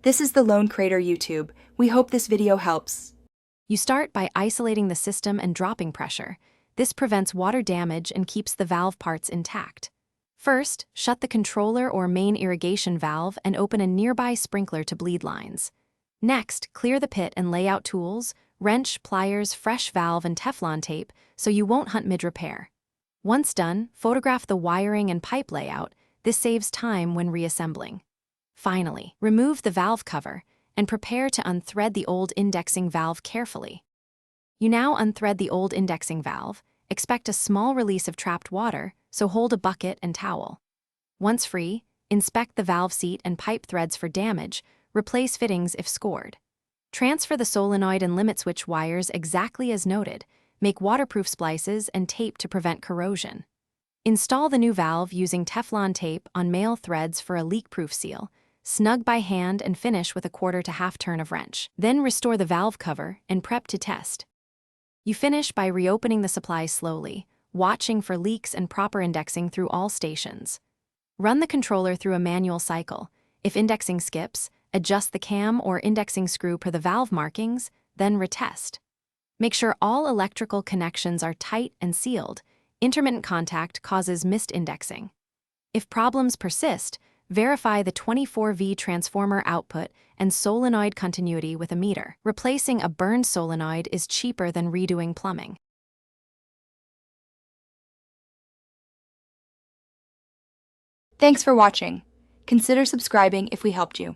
This is the Lone Crater YouTube. We hope this video helps. You start by isolating the system and dropping pressure. This prevents water damage and keeps the valve parts intact. First, shut the controller or main irrigation valve and open a nearby sprinkler to bleed lines. Next, clear the pit and lay out tools, wrench, pliers, fresh valve, and Teflon tape so you won't hunt mid-repair. Once done, photograph the wiring and pipe layout. This saves time when reassembling. Finally, remove the valve cover and prepare to unthread the old indexing valve carefully. You now unthread the old indexing valve. Expect a small release of trapped water, so hold a bucket and towel. Once free, inspect the valve seat and pipe threads for damage. Replace fittings if scored. Transfer the solenoid and limit switch wires exactly as noted. Make waterproof splices and tape to prevent corrosion. Install the new valve using Teflon tape on male threads for a leak-proof seal. Snug by hand and finish with a quarter to half turn of wrench. Then restore the valve cover and prep to test. You finish by reopening the supply slowly, watching for leaks and proper indexing through all stations. Run the controller through a manual cycle. If indexing skips, adjust the cam or indexing screw per the valve markings, then retest. Make sure all electrical connections are tight and sealed. Intermittent contact causes missed indexing. If problems persist, verify the 24V transformer output and solenoid continuity with a meter. Replacing a burned solenoid is cheaper than redoing plumbing. Thanks for watching. Consider subscribing if we helped you.